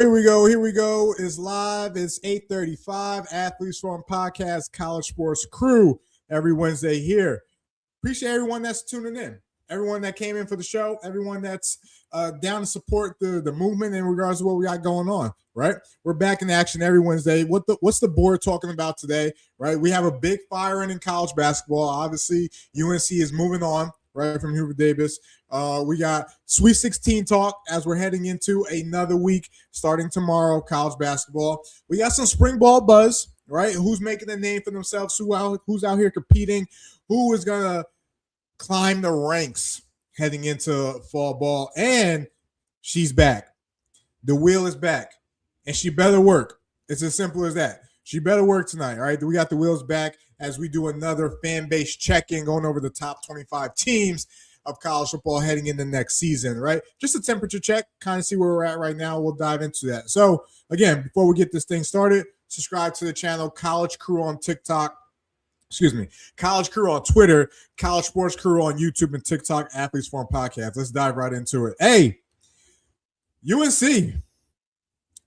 Here we go. Here we go. It's live. It's 8:35. Athletes Forum Podcast, College Sports Crew. Every Wednesday here. Appreciate everyone that's tuning in. Everyone that came in for the show. Everyone that's down to support the movement in regards to what we got going on. Right. We're back in action every Wednesday. What's the board talking about today? Right. We have a big firing in college basketball. Obviously, UNC is moving on. Right from Hubert Davis. We got Sweet 16 talk as we're heading into another week starting tomorrow, college basketball. We got some spring ball buzz, right? Who's making a name for themselves? Who's out here competing? Who is going to climb the ranks heading into fall ball? And she's back. The wheel is back. And she better work. It's as simple as that. She better work tonight, all right? We got the wheels back as we do another fan-based check-in going over the top 25 teams of college football heading into next season, right? Just a temperature check, kind of see where we're at right now. We'll dive into that. So, again, before we get this thing started, subscribe to the channel, College Crew on TikTok. College Crew on Twitter, College Sports Crew on YouTube and TikTok, Athletes Forum Podcast. Let's dive right into it. Hey, UNC.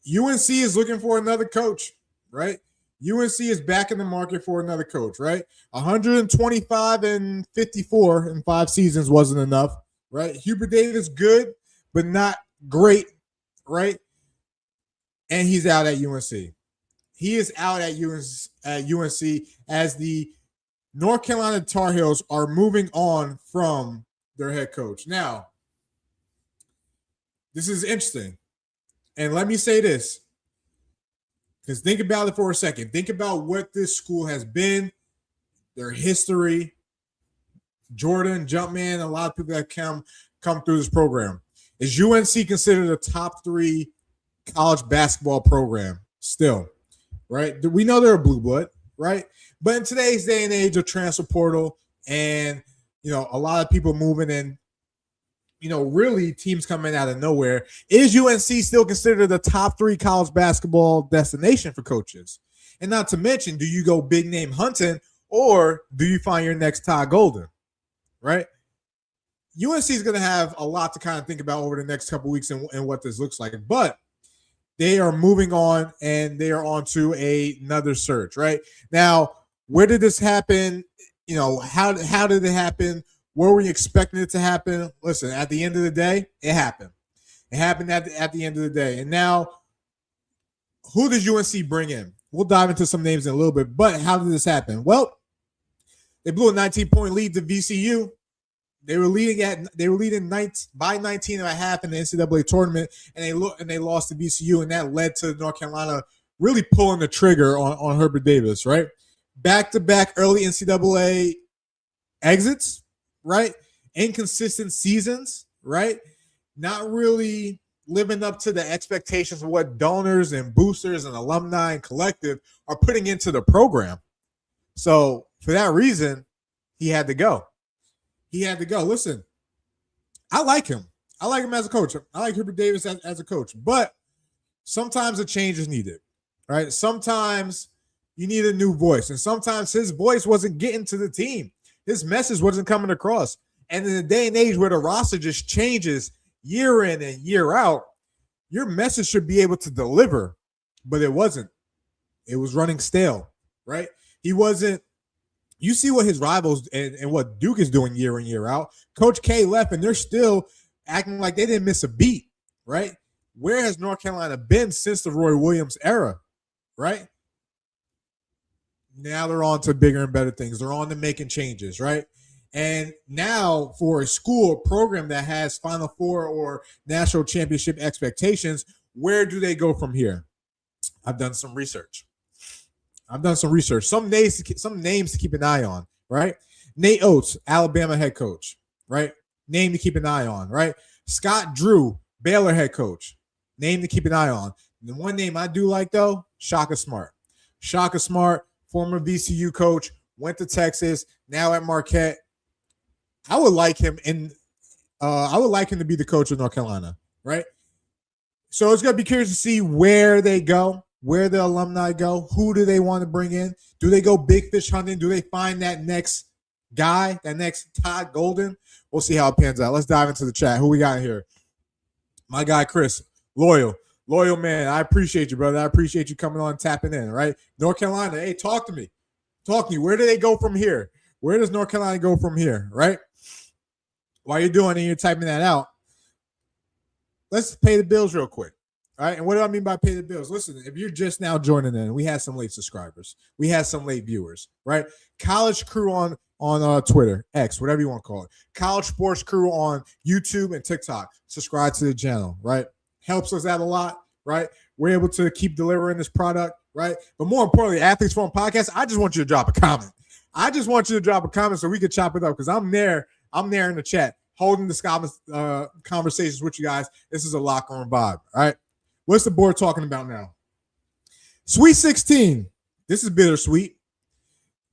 UNC is looking for another coach, right? UNC is back in the market for another coach, right? 125 and 54 in 5 seasons wasn't enough, right? Hubert Davis, good, but not great, right? And he's out at UNC. He is out at UNC as the North Carolina Tar Heels are moving on from their head coach. Now, this is interesting. And let me say this. Because think about it for a second. Think about what this school has been, their history. Jordan, Jumpman, a lot of people that come through this program. Is UNC considered a top 3 college basketball program still? Right? We know they're a blue blood, right? But in today's day and age of transfer portal and, a lot of people moving in, really teams coming out of nowhere. Is UNC still considered the top 3 college basketball destination for coaches? And not to mention, do you go big name hunting or do you find your next Todd Golden, right? UNC is going to have a lot to kind of think about over the next couple weeks and what this looks like. But they are moving on and they are on to another search, right? Now, where did this happen? How did it happen? Were we expecting it to happen? Listen, at the end of the day, it happened. It happened at the end of the day. And now, who does UNC bring in? We'll dive into some names in a little bit, but how did this happen? Well, they blew a 19-point lead to VCU. They were leading by 19 and a half in the NCAA tournament, and they lost to VCU, and that led to North Carolina really pulling the trigger on Hubert Davis, right? Back-to-back early NCAA exits. Right? Inconsistent seasons, right? Not really living up to the expectations of what donors and boosters and alumni and collective are putting into the program. So for that reason, he had to go. Listen, I like him. I like him as a coach. I like Hubert Davis as a coach. But sometimes a change is needed, right? Sometimes you need a new voice. And sometimes his voice wasn't getting to the team. His message wasn't coming across. And in a day and age where the roster just changes year in and year out, your message should be able to deliver. But it wasn't. It was running stale, right? He wasn't. You see what his rivals and what Duke is doing year in, year out. Coach K left, and they're still acting like they didn't miss a beat, right? Where has North Carolina been since the Roy Williams era, right? Now they're on to bigger and better things. They're on to making changes, right? And now for a school program that has Final Four or national championship expectations, where do they go from here? I've done some research. Some names to keep an eye on, right? Nate Oates, Alabama head coach, right? Name to keep an eye on, right? Scott Drew, Baylor head coach. Name to keep an eye on. The one name I do like, though, Shaka Smart. Shaka Smart, former VCU coach, went to Texas, now at Marquette. I would like him to be the coach of North Carolina, right? So it's going to be curious to see where they go, where the alumni go. Who do they want to bring in? Do they go big fish hunting? Do they find that next guy, that next Todd Golden? We'll see how it pans out. Let's dive into the chat. Who we got here? My guy, Chris, loyal. Loyal man, I appreciate you, brother. I appreciate you coming on and tapping in, right? North Carolina, hey, talk to me. Talk to me. Where do they go from here? Where does North Carolina go from here, right? While you're doing it and you're typing that out, let's pay the bills real quick. All right. And what do I mean by pay the bills? Listen, if you're just now joining in, we had some late subscribers. We had some late viewers, right? College Crew on Twitter, X, whatever you want to call it. College Sports Crew on YouTube and TikTok. Subscribe to the channel, right? Helps us out a lot, right? We're able to keep delivering this product, right? But more importantly, Athletes Forum Podcast, I just want you to drop a comment. I just want you to drop a comment so we can chop it up because I'm there in the chat holding the conversations with you guys. This is a locker room vibe, all right? What's the board talking about now? Sweet 16. This is bittersweet.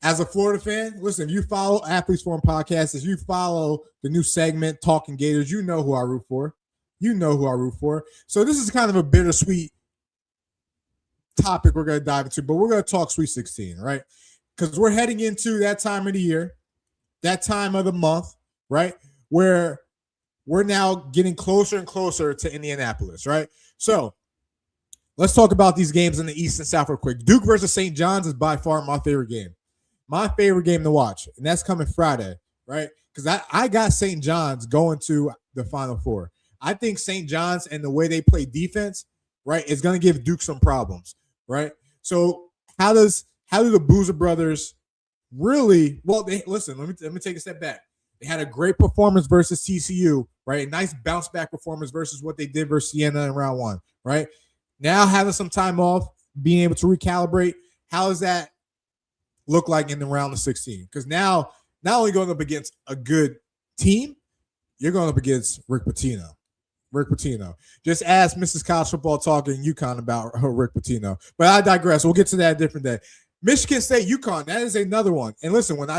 As a Florida fan, listen, if you follow Athletes Forum Podcast, if you follow the new segment, Talking Gators, you know who I root for. You know who I root for. So this is kind of a bittersweet topic we're going to dive into, but we're going to talk Sweet 16, right? Because we're heading into that time of the year, that time of the month, right, where we're now getting closer and closer to Indianapolis, right? So let's talk about these games in the East and South real quick. Duke versus St. John's is by far my favorite game. My favorite game to watch, and that's coming Friday, right? Because I got St. John's going to the Final Four. I think St. John's and the way they play defense, right, is going to give Duke some problems, right? So how do the Boozer brothers really? Well, listen. Let me take a step back. They had a great performance versus TCU, right? A nice bounce back performance versus what they did versus Siena in round one, right? Now having some time off, being able to recalibrate. How does that look like in the round of 16? Because now, not only going up against a good team, you're going up against Rick Pitino. Just ask Mrs. College Football Talk in UConn about her Rick Pitino. But I digress. We'll get to that a different day. Michigan State, UConn, that is another one. And listen, when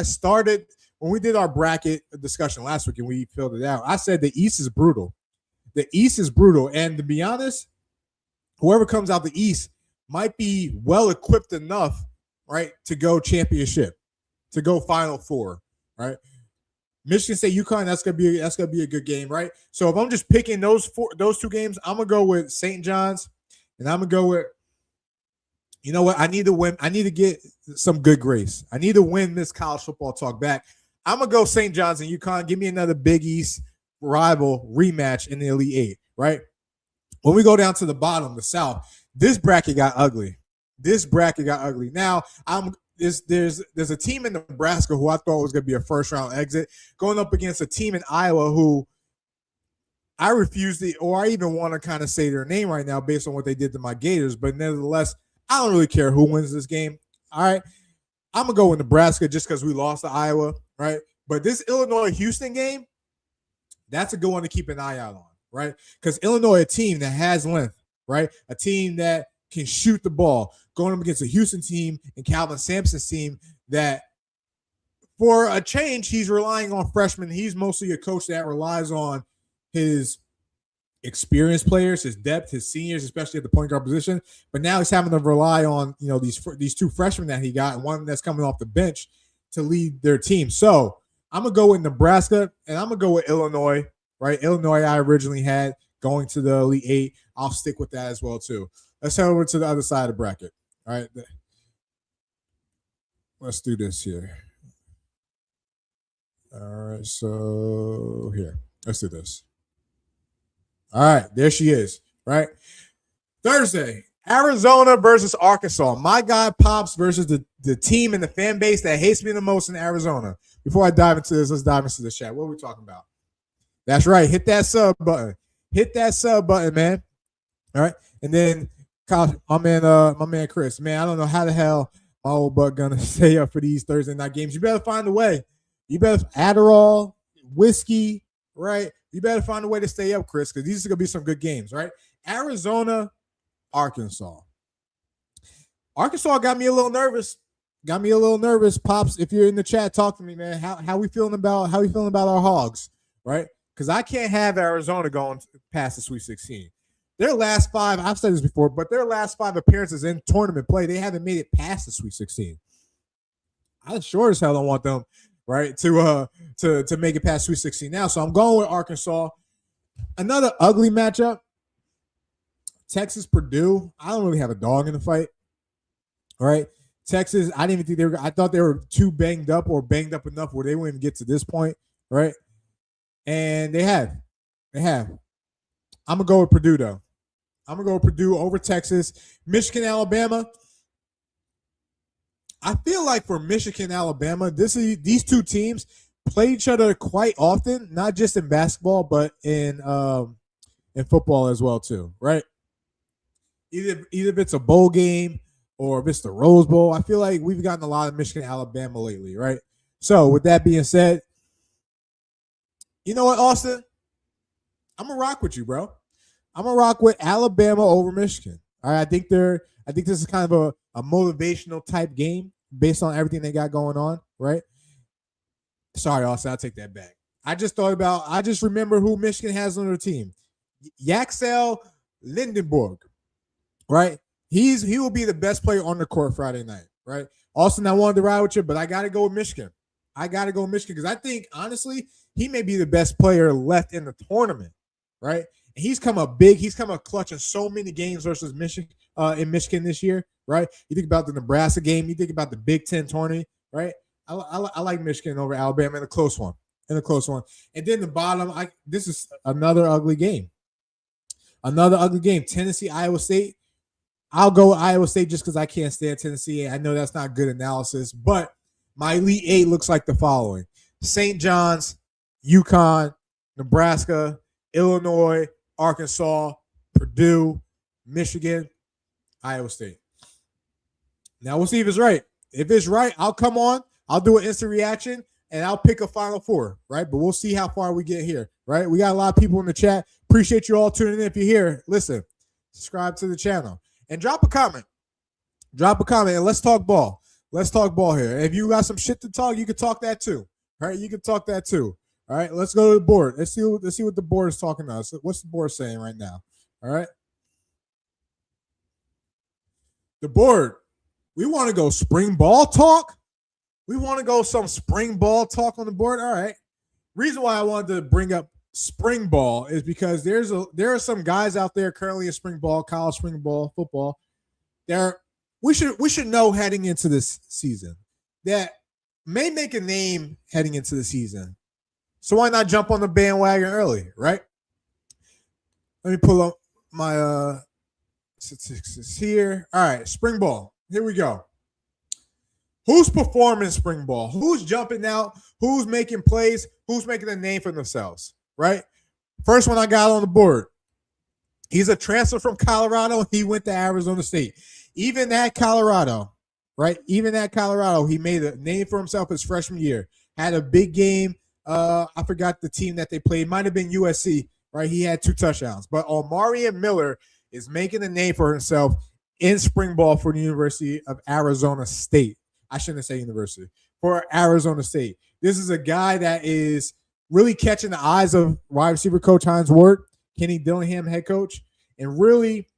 we did our bracket discussion last week and we filled it out, I said the East is brutal. The East is brutal. And to be honest, whoever comes out the East might be well-equipped enough, right, to go championship, to go Final Four, right? Michigan State, UConn, that's gonna be a good game, right? So if I'm just picking those two games, I'm gonna go with St. John's, and I'm gonna go with, you know what? I need to win. I need to get some good grace. I need to win this College Football Talk back. I'm gonna go St. John's and UConn. Give me another Big East rival rematch in the Elite Eight, right? When we go down to the bottom, the South, this bracket got ugly. Now there's a team in Nebraska who I thought was going to be a first round exit going up against a team in Iowa who I refuse to, or I even want to kind of say their name right now based on what they did to my Gators. But nevertheless, I don't really care who wins this game. All right. I'm going to go with Nebraska just because we lost to Iowa, right? But this Illinois-Houston game, that's a good one to keep an eye out on, right? Because Illinois, a team that has length, right? A team that can shoot the ball, going up against a Houston team and Calvin Sampson's team that, for a change, he's relying on freshmen. He's mostly a coach that relies on his experienced players, his depth, his seniors, especially at the point guard position. But now he's having to rely on, you know, these two freshmen that he got and one that's coming off the bench to lead their team. So I'm going to go with Nebraska and I'm going to go with Illinois, right? Illinois I originally had going to the Elite Eight. I'll stick with that as well, too. Let's head over to the other side of the bracket. All right. Let's do this here. All right. So here, let's do this. All right. There she is. Right. Thursday, Arizona versus Arkansas. My guy Pops versus the team and the fan base that hates me the most in Arizona. Before I dive into this, let's dive into the chat. What are we talking about? That's right. Hit that sub button. Hit that sub button, man. All right. And then my man Chris, man, I don't know how the hell my old butt gonna stay up for these Thursday night games. You better find a way. You better Adderall, whiskey, right? You better find a way to stay up, Chris, because these are gonna be some good games, right? Arizona, Arkansas. Arkansas got me a little nervous. Pops, if you're in the chat, talk to me, man. How we feeling about our Hogs, right? Because I can't have Arizona going past the Sweet 16. Their last five, I've said this before, but their last five appearances in tournament play, they haven't made it past the Sweet 16. I sure as hell don't want them, right, to make it past Sweet 16 now. So I'm going with Arkansas. Another ugly matchup, Texas, Purdue, I don't really have a dog in the fight. All right. Texas, I didn't even think they were. I thought they were too banged up or banged up enough where they wouldn't even get to this point, right? And they have. They have. I'm gonna go with Purdue though. I'm gonna go with Purdue over Texas. Michigan, Alabama. I feel like for Michigan, Alabama, these two teams play each other quite often, not just in basketball, but in football as well too, right? Either if it's a bowl game or if it's the Rose Bowl. I feel like we've gotten a lot of Michigan, Alabama lately, right? So with that being said, you know what, Austin? I'm gonna rock with you, bro. I'm gonna rock with Alabama over Michigan. All right, I think this is kind of a motivational type game based on everything they got going on, right? Sorry, Austin, I'll take that back. I just remember who Michigan has on their team. Yaxel Lindenberg, right? He will be the best player on the court Friday night, right? Austin, I wanted to ride with you, but I got to go with Michigan. I got to go with Michigan because I think, honestly, he may be the best player left in the tournament, right? And he's come up big. He's come up clutch in so many games versus Michigan in Michigan this year, right? You think about the Nebraska game. You think about the Big Ten tourney, right? I like Michigan over Alabama in a close one. And then the bottom, this is another ugly game. Tennessee, Iowa State. I'll go with Iowa State just because I can't stand Tennessee. I know that's not good analysis, but my Elite Eight looks like the following: St. John's, UConn, Nebraska, Illinois, Arkansas, Purdue, Michigan, Iowa State. Now we'll see if it's right. If it's right, I'll come on. I'll do an instant reaction, and I'll pick a Final Four, right? But we'll see how far we get here, right? We got a lot of people in the chat. Appreciate you all tuning in. If you're here, listen, subscribe to the channel. And drop a comment. And let's talk ball. Let's talk ball here. If you got some shit to talk, you can talk that too. All right, you can talk that too. All right, let's go to the board. Let's see what the board is talking to us. What's the board saying right now? All right. The board. We want to go spring ball talk. We want to go some spring ball talk on the board. All right. Reason why I wanted to bring up spring ball is because there are some guys out there currently in spring ball, college spring ball, football. We should know heading into this season that may make a name heading into the season. So why not jump on the bandwagon early, right? Let me pull up my statistics here. All right, spring ball. Here we go. Who's performing spring ball? Who's jumping out? Who's making plays? Who's making a name for themselves? Right? First one I got on the board. He's a transfer from Colorado. He went to Arizona State. Even at Colorado, right? He made a name for himself his freshman year. Had a big game. I forgot the team that they played. Might have been USC, right? He had 2 touchdowns. But Omarion Miller is making a name for himself in spring ball for the University of Arizona State. I shouldn't say university. For Arizona State. This is a guy that is really catching the eyes of wide receiver coach Hines Ward, Kenny Dillingham, head coach, and really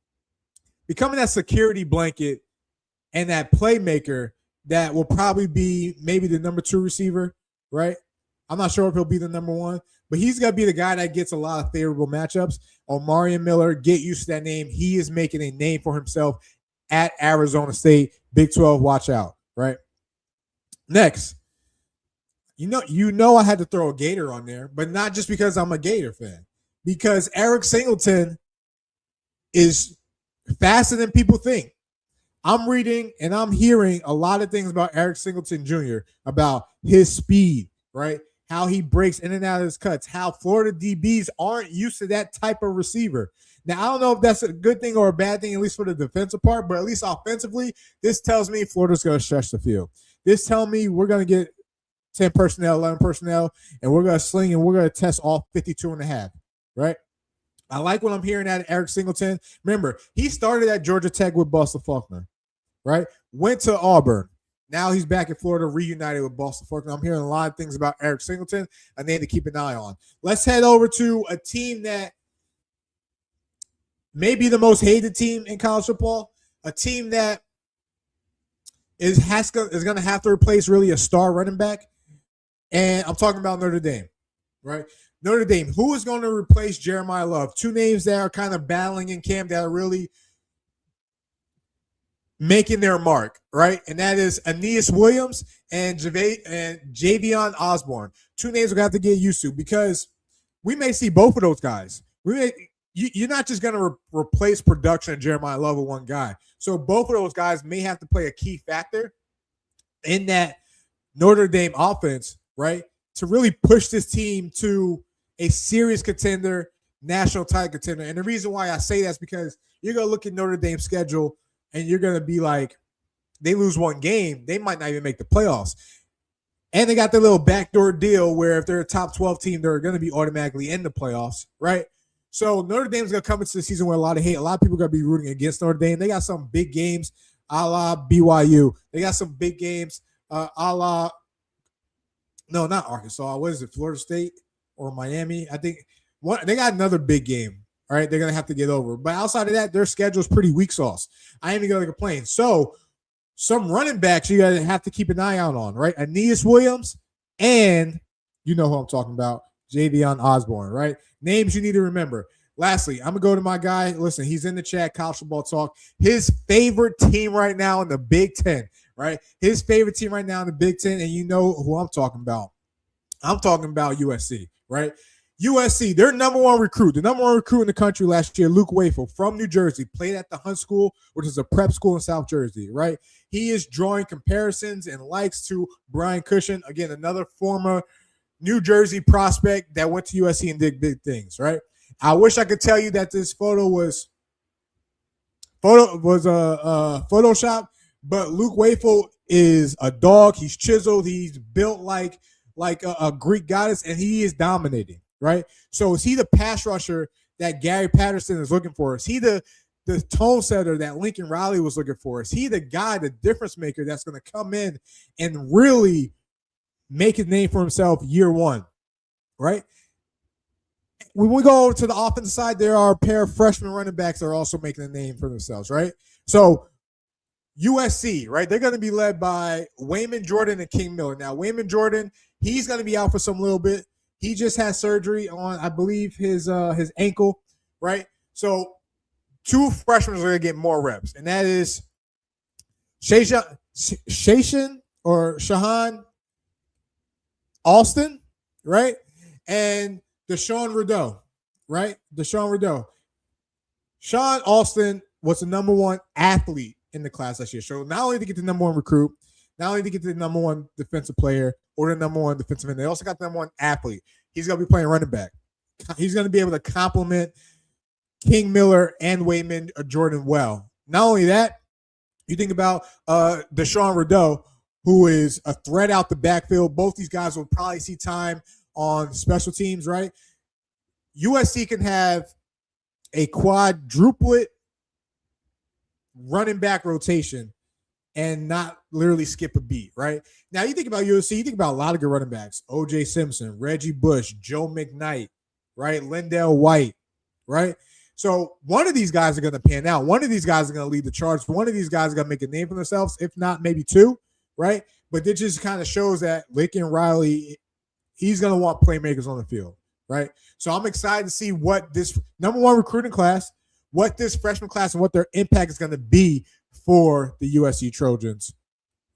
becoming that security blanket and that playmaker that will probably be maybe the number 2 receiver, right? I'm not sure if he'll be the number 1, but he's going to be the guy that gets a lot of favorable matchups. Omarion Miller, get used to that name. He is making a name for himself at Arizona State. Big 12, watch out, right? Next, you know I had to throw a Gator on there, but not just because I'm a Gator fan. Because Eric Singleton is faster than people think. I'm reading and I'm hearing a lot of things about Eric Singleton Jr., about his speed, right? How he breaks in and out of his cuts, how Florida DBs aren't used to that type of receiver. Now, I don't know if that's a good thing or a bad thing, at least for the defensive part, but at least offensively, this tells me Florida's going to stretch the field. This tells me we're going to get 10 personnel, 11 personnel, and we're going to sling and we're going to test all 52 and a half, right? I like what I'm hearing out of Eric Singleton. Remember, he started at Georgia Tech with Boston Faulkner, right? Went to Auburn. Now he's back in Florida, reunited with Boston Faulkner. I'm hearing a lot of things about Eric Singleton. I need to keep an eye on. Let's head over to a team that may be the most hated team in college football, a team that is going to have to replace really a star running back, and I'm talking about Notre Dame, right? Notre Dame, who is going to replace Jeremiah Love? Two names that are kind of battling in camp that are really making their mark, right? And that is Aeneas Williams and Javion Osborne. Two names we're going to have to get used to because we may see both of those guys. You're not just going to replace production of Jeremiah Love with one guy. So both of those guys may have to play a key factor in that Notre Dame offense, right? To really push this team to a serious contender, national title contender. And the reason why I say that is because you're going to look at Notre Dame's schedule and you're going to be like, they lose one game, they might not even make the playoffs. And they got the little backdoor deal where if they're a top 12 team, they're going to be automatically in the playoffs, right? So Notre Dame's going to come into the season with a lot of hate. A lot of people are going to be rooting against Notre Dame. They got some big games a la BYU. They got some big games a la, no, not Arkansas. What is it, Florida State or Miami? I think they got another big game. All right, they're going to have to get over. But outside of that, their schedule is pretty weak sauce. I ain't even going to complain. So some running backs you got to have to keep an eye out on, right? Aeneas Williams and you know who I'm talking about, Javion Osborne, right? Names you need to remember. Lastly, I'm going to go to my guy. Listen, he's in the chat, College Football Talk. His favorite team right now in the Big Ten, right? His favorite team right now in the Big Ten, and you know who I'm talking about. I'm talking about USC, right? USC, their number one recruit, the number one recruit in the country last year, Luke Wafel from New Jersey, played at the Hunt School, which is a prep school in South Jersey, right? He is drawing comparisons and likes to Brian Cushion, again, another former New Jersey prospect that went to USC and did big things, right? I wish I could tell you that this photo was Photoshop, but Luke Wafel is a dog. He's chiseled. He's built like a Greek goddess, and he is dominating. Right? So is he the pass rusher that Gary Patterson is looking for? Is he the tone setter that Lincoln Riley was looking for? Is he the guy, the difference maker that's going to come in and really make his name for himself year one? Right? When we go over to the offensive side, there are a pair of freshman running backs that are also making a name for themselves, right? So USC, right? They're going to be led by Wayman Jordan and King Miller. Now, Wayman Jordan, he's going to be out for some little bit. He just had surgery on, I believe, his ankle, right? So two freshmen are going to get more reps, and that is Shahan Alston, right? And Deshaun Rideau, right? Deshaun Rideau. Sean Alston was the number one athlete in the class last year. So not only to get the number one recruit, not only to get the number one defensive player or the number one defensive end, they also got the number one athlete. He's going to be playing running back. He's going to be able to complement King Miller and Wayman Jordan well. Not only that, you think about Deshaun Rideau, who is a threat out the backfield. Both these guys will probably see time on special teams, right? USC can have a quadruplet running back rotation and not literally skip a beat, right? Now, you think about USC, you think about a lot of good running backs. O.J. Simpson, Reggie Bush, Joe McKnight, right? Lindell White, right? So one of these guys are going to pan out. One of these guys are going to lead the charge. One of these guys are going to make a name for themselves, if not maybe two, right? But it just kind of shows that Lincoln Riley, he's going to want playmakers on the field, right? So I'm excited to see what this number one recruiting class, what this freshman class and what their impact is going to be for the USC Trojans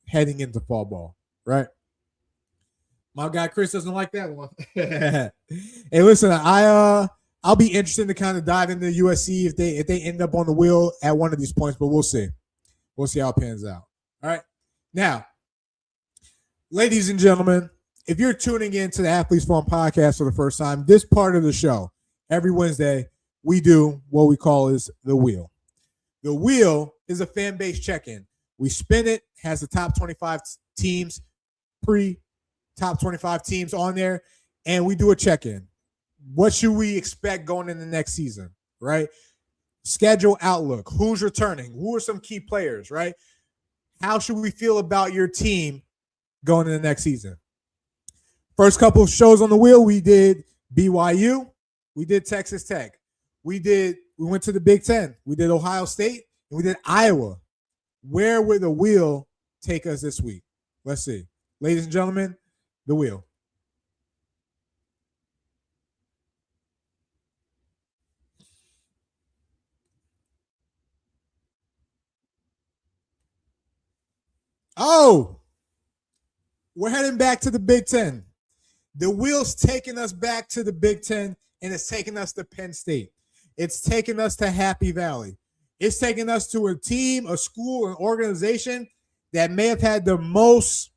heading into fall ball, right? My guy Chris doesn't like that one. Hey, listen, I'll be interested to kind of dive into USC if they end up on the wheel at one of these points, but we'll see. We'll see how it pans out. All right. Now, ladies and gentlemen, if you're tuning in to the Athletes Forum podcast for the first time, this part of the show, every Wednesday, we do what we call is the wheel. The wheel is a fan base check-in. We spin it, has the top 25 teams, top 25 teams on there, and we do a check-in. What should we expect going in the next season, right? Schedule outlook. Who's returning? Who are some key players, right? How should we feel about your team going in the next season? First couple of shows on the wheel, we did BYU. We did Texas Tech. We went to the Big Ten. We did Ohio State, and we did Iowa. Where will the wheel take us this week? Let's see. Ladies and gentlemen, the wheel. Oh, we're heading back to the Big Ten. The wheel's taking us back to the Big Ten, and it's taking us to Penn State. It's taking us to Happy Valley. It's taking us to a team, a school, an organization that may have had the most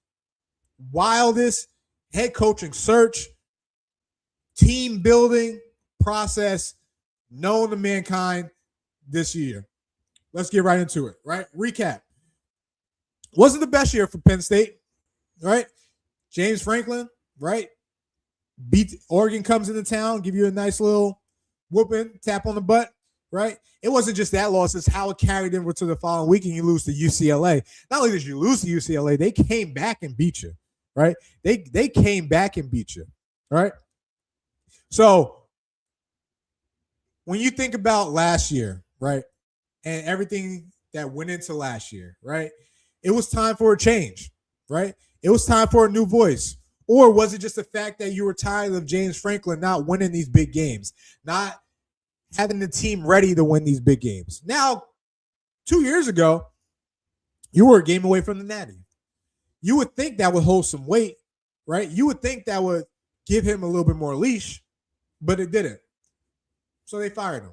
wildest head coaching search, team building process known to mankind this year. Let's get right into it, right? Recap. Wasn't the best year for Penn State, right? James Franklin, right? Beat Oregon, comes into town, give you a nice little whooping, tap on the butt, right? It wasn't just that loss, it's how it carried over to the following week and you lose to UCLA. Not only did you lose to UCLA, they came back and beat you, right? They came back and beat you, right? So when you think about last year, right, and everything that went into last year, right, it was time for a change, right? It was time for a new voice. Or was it just the fact that you were tired of James Franklin not winning these big games, not having the team ready to win these big games? Now, 2 years ago, you were a game away from the Natty. You would think that would hold some weight, right? You would think that would give him a little bit more leash, but it didn't. So they fired him.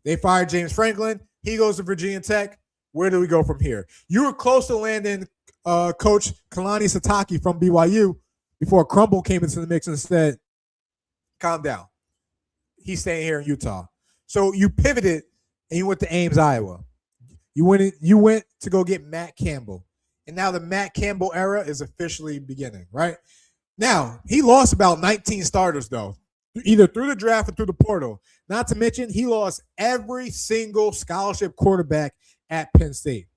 They fired James Franklin. He goes to Virginia Tech. Where do we go from here? You were close to landing Coach Kalani Sitake from BYU before Crumble came into the mix and said, calm down. He's staying here in Utah. So you pivoted and you went to Ames, Iowa. You went to go get Matt Campbell. And now the Matt Campbell era is officially beginning, right? Now, he lost about 19 starters, though, either through the draft or through the portal. Not to mention, he lost every single scholarship quarterback at Penn State.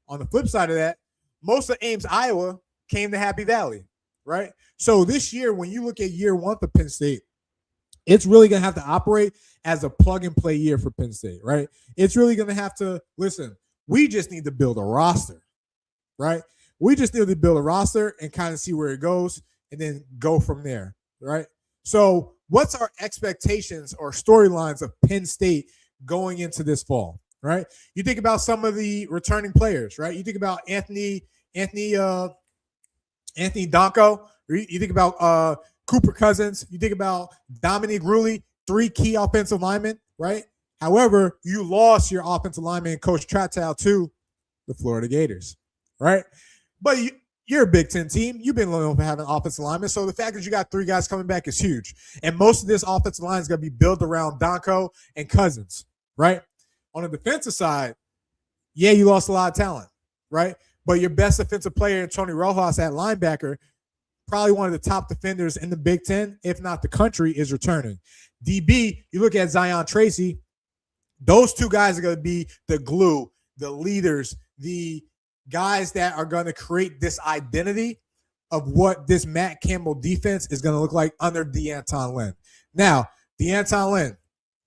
On the flip side of that, most of Ames, Iowa came to Happy Valley, right? So this year, when you look at year one for Penn State, it's really going to have to operate as a plug-and-play year for Penn State, right? It's really going to have to, listen, we just need to build a roster, right? We just need to build a roster and kind of see where it goes and then go from there, right? So what's our expectations or storylines of Penn State going into this fall, right? You think about some of the returning players, right? You think about Anthony Donko. You think about Cooper Cousins. You think about Dominique Rulli, 3 key offensive linemen, right? However, you lost your offensive lineman, Coach Tratow, to the Florida Gators, right? But you're a Big Ten team. You've been known for having offensive linemen. So the fact that you got 3 guys coming back is huge. And most of this offensive line is going to be built around Donko and Cousins, right? On the defensive side, yeah, you lost a lot of talent, right? But your best defensive player, Tony Rojas, at linebacker, probably one of the top defenders in the Big Ten, if not the country, is returning. DB, you look at Zion Tracy, those 2 guys are going to be the glue, the leaders, the guys that are going to create this identity of what this Matt Campbell defense is going to look like under DeAnton Lynn. Now, DeAnton Lynn,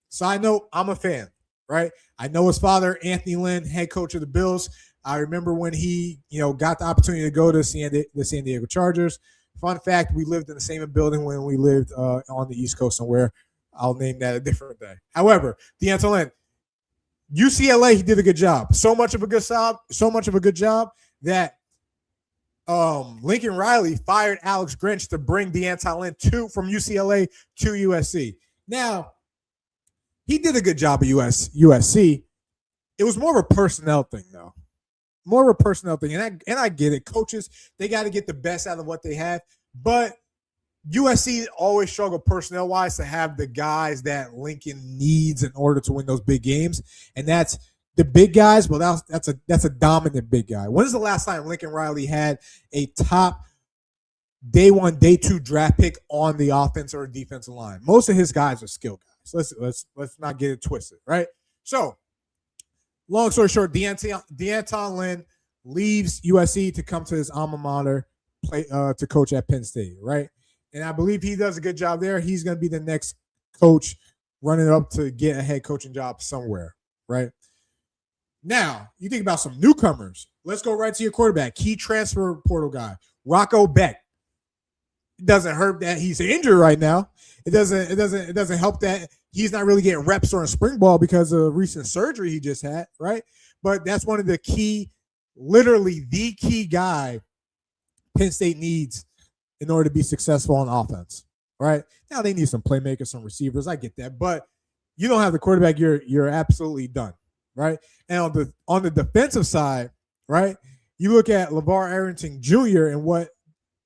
side note, I'm a fan, right? I know his father, Anthony Lynn, head coach of the Bills. I remember when he, got the opportunity to go to the San Diego Chargers. Fun fact, we lived in the same building when we lived on the East Coast somewhere. I'll name that a different day. However, DeAnton Lynn, UCLA, he did a good job. So much of a good job that Lincoln Riley fired Alex Grinch to bring DeAnton Lynn from UCLA to USC. Now, he did a good job at USC. It was more of a personnel thing, though. More of a personnel thing. And I get it. Coaches, they got to get the best out of what they have. But USC always struggle personnel-wise to have the guys that Lincoln needs in order to win those big games. And that's the big guys. Well, that's a dominant big guy. When is the last time Lincoln Riley had a top day 1, day 2 draft pick on the offense or defensive line? Most of his guys are skill guys. Let's not get it twisted, right? So, long story short, DeAnton Lynn leaves USC to come to his alma mater, to coach at Penn State, right? And I believe he does a good job there. He's going to be the next coach running up to get a head coaching job somewhere, right? Now, you think about some newcomers. Let's go right to your quarterback, key transfer portal guy, Rocco Beck. It doesn't hurt that he's injured right now. It doesn't help that he's not really getting reps on spring ball because of recent surgery he just had, right? But that's one of the key literally the key guy Penn State needs in order to be successful on offense. Right now, they need some playmakers, some receivers. I get that, but you don't have the quarterback, you're absolutely done. Right, and on the defensive side, right, you look at LeVar Arrington Jr. and what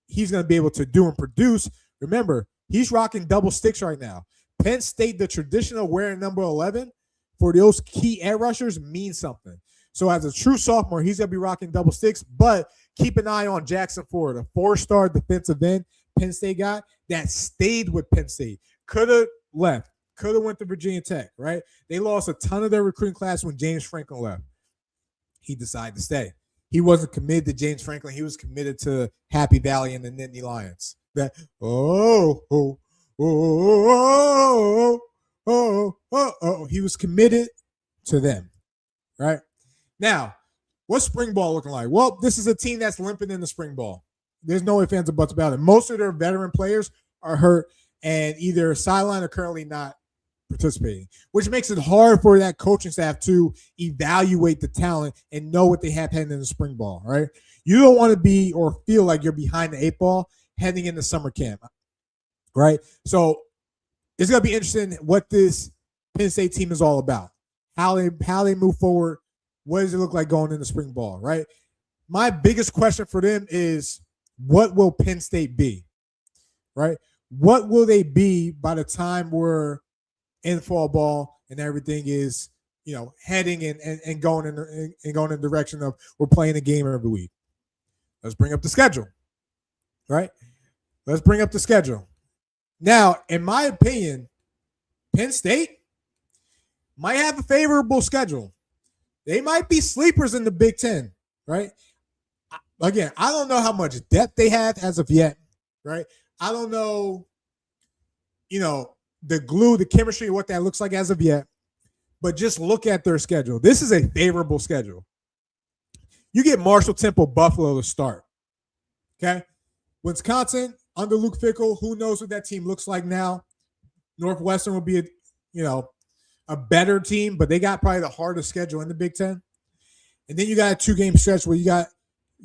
he's going to be able to do and produce. Remember, he's rocking double sticks right now. Penn State, the traditional wearing number 11 for those key air rushers means something. So as a true sophomore, he's going to be rocking double sticks, but keep an eye on Jackson Ford, a 4-star defensive end Penn State guy that stayed with Penn State. Could have left, could have went to Virginia Tech, right? They lost a ton of their recruiting class when James Franklin left. He decided to stay. He wasn't committed to James Franklin. He was committed to Happy Valley and the Nittany Lions. That he was committed to them, right? Now, what's spring ball looking like? Well, this is a team that's limping in the spring ball. There's no ifs, ands, or buts about it. Most of their veteran players are hurt and either sidelined or currently not participating, which makes it hard for that coaching staff to evaluate the talent and know what they have heading in the spring ball, right? You don't want to be or feel like you're behind the 8 ball heading into summer camp, right? So it's going to be interesting what this Penn State team is all about, how they move forward. What does it look like going into spring ball, right? My biggest question for them is, what will Penn State be, right? What will they be by the time we're in fall ball and everything is, heading and going in the direction of we're playing a game every week? Let's bring up the schedule, right? Let's bring up the schedule. Now, in my opinion, Penn State might have a favorable schedule. They might be sleepers in the Big Ten, right? Again, I don't know how much depth they have as of yet, right? I don't know, the glue, the chemistry, what that looks like as of yet. But just look at their schedule. This is a favorable schedule. You get Marshall, Temple, Buffalo to start, okay? Wisconsin, under Luke Fickell, who knows what that team looks like now? Northwestern will be a better team, but they got probably the hardest schedule in the Big Ten. And then you got a 2-game stretch where you got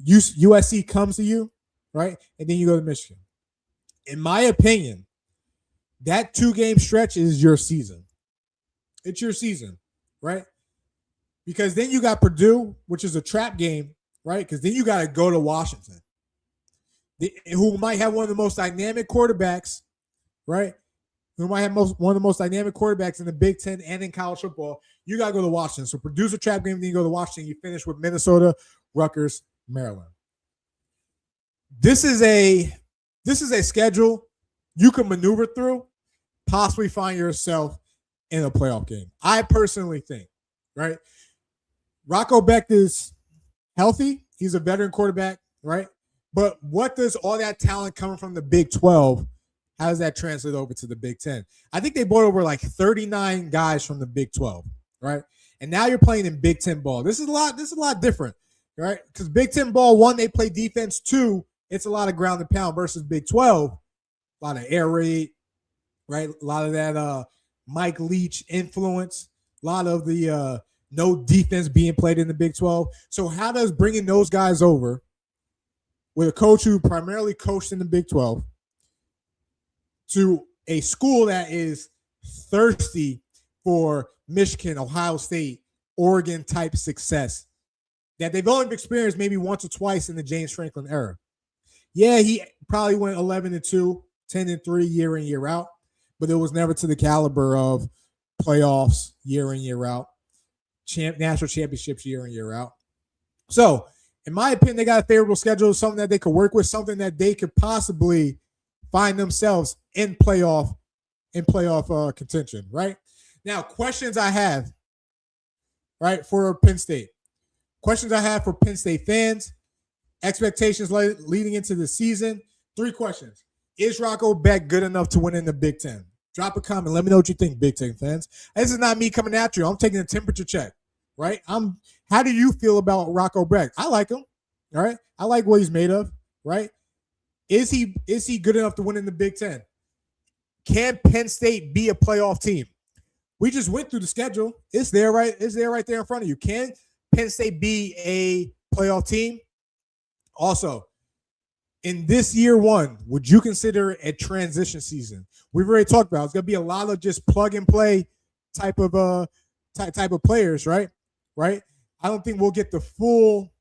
USC comes to you, right? And then you go to Michigan. In my opinion, that 2-game stretch is your season. It's your season, right? Because then you got Purdue, which is a trap game, right? Because then you got to go to Washington, who might have one of the most dynamic quarterbacks, right? Who might have one of the most dynamic quarterbacks in the Big Ten and in college football. You got to go to Washington. So Purdue's a trap game, then you go to Washington. You finish with Minnesota, Rutgers, Maryland. This is a schedule you can maneuver through, possibly find yourself in a playoff game. I personally think, right? Rocco Becht is healthy. He's a veteran quarterback, right? But what does all that talent coming from the Big 12, how does that translate over to the Big 10? I think they brought over like 39 guys from the Big 12, right? And now you're playing in Big 10 ball. This is a lot different, right? Because Big 10 ball, 1, they play defense. 2, it's a lot of ground and pound versus Big 12, a lot of air raid, right? A lot of that Mike Leach influence, a lot of the no defense being played in the Big 12. So how does bringing those guys over with a coach who primarily coached in the Big 12 to a school that is thirsty for Michigan, Ohio State, Oregon type success that they've only experienced maybe once or twice in the James Franklin era? Yeah, he probably went 11-2, 10-3 year in, year out, but it was never to the caliber of playoffs year in, year out, national championships year in, year out. So, in my opinion, they got a favorable schedule, something that they could work with, something that they could possibly find themselves in playoff contention, right? Now, questions I have, right, for Penn State. Questions I have for Penn State fans, expectations leading into the season. 3 questions. Is Rocco Becht good enough to win in the Big Ten? Drop a comment. Let me know what you think, Big Ten fans. This is not me coming after you. I'm taking a temperature check, right? How do you feel about Rocco Becht? I like him, all right? I like what he's made of, right? Is he good enough to win in the Big Ten? Can Penn State be a playoff team? We just went through the schedule. It's there right there in front of you. Can Penn State be a playoff team. Also, in this year one, would you consider it a transition season? We've already talked about it's going to be a lot of just plug and play type of players, right? Right. I don't think we'll get the full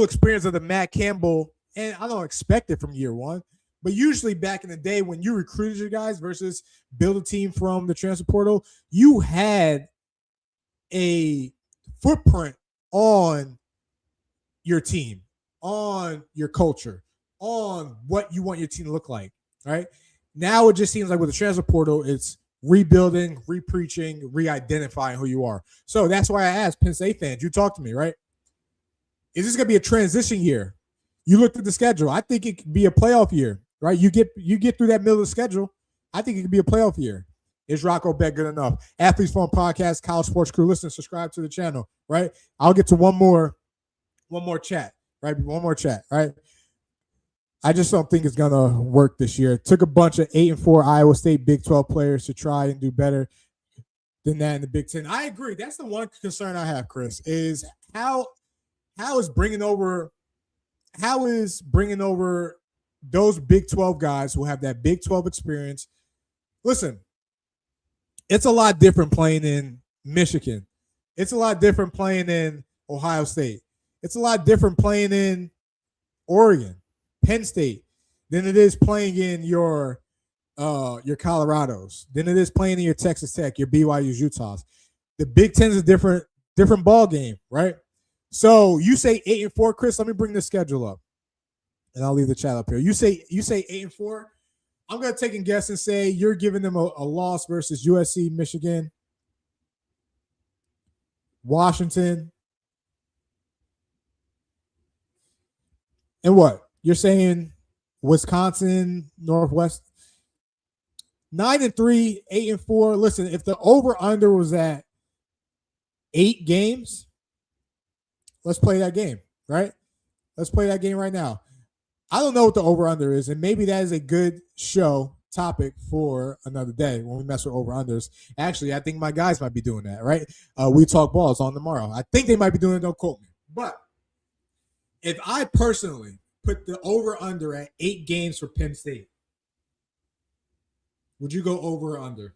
experience of the Matt Campbell, and I don't expect it from year one. But usually back in the day when you recruited your guys versus build a team from the transfer portal, you had a footprint on your team, on your culture, on what you want your team to look like, right? Now it just seems like with the transfer portal, it's rebuilding, re-preaching, re-identifying who you are. So that's why I asked Penn State fans, you talk to me, right? Is this going to be a transition year? You looked at the schedule. I think it could be a playoff year, right? You get through that middle of the schedule. I think it could be a playoff year. Is Rocco Beck good enough? Athletes Phone Podcast, College Sports Crew. Listen, subscribe to the channel, right? I'll get to one more chat, right? One more chat, right? I just don't think it's gonna work this year. It took a bunch of 8-4 Iowa State Big 12 players to try and do better than that in the Big 10. I agree. That's the one concern I have, Chris, is how is bringing over those Big 12 guys who have that Big 12 experience. Listen, it's a lot different playing in Michigan. It's a lot different playing in Ohio State. It's a lot different playing in Oregon, Penn State, than it is playing in your Colorados, than it is playing in your Texas Tech, your BYU's, Utahs. The Big Ten is a different ball game, right? So you say 8-4, Chris. Let me bring the schedule up, and I'll leave the chat up here. You say 8-4. I'm gonna take a guess and say you're giving them a loss versus USC, Michigan, Washington, and what? You're saying Wisconsin, Northwest, 9-3, 8-4. Listen, if the over/under was at 8 games, let's play that game, right? Let's play that game right now. I don't know what the over/under is, and maybe that is a good show topic for another day when we mess with over/unders. Actually, I think my guys might be doing that, right? We talk balls on tomorrow. I think they might be doing it. Don't quote me. But if I personally put the over/under at 8 games for Penn State, would you go over or under?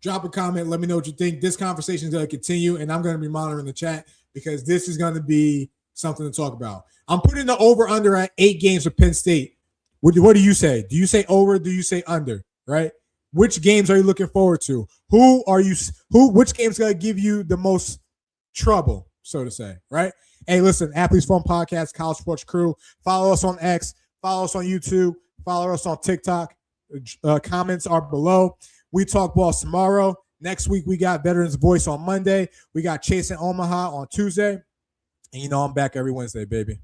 Drop a comment. Let me know what you think. This conversation is going to continue, and I'm going to be monitoring the chat because this is going to be something to talk about. I'm putting the over/under at 8 games for Penn State. What do you say? Do you say over? Do you say under? Right? Which games are you looking forward to? Which game's going to give you the most trouble, so to say? Right? Hey, listen, Athletes Phone Podcast, College Sports Crew. Follow us on X. Follow us on YouTube. Follow us on TikTok. Comments are below. We talk balls tomorrow. Next week, we got Veterans Voice on Monday. We got Chasing Omaha on Tuesday. And you know I'm back every Wednesday, baby.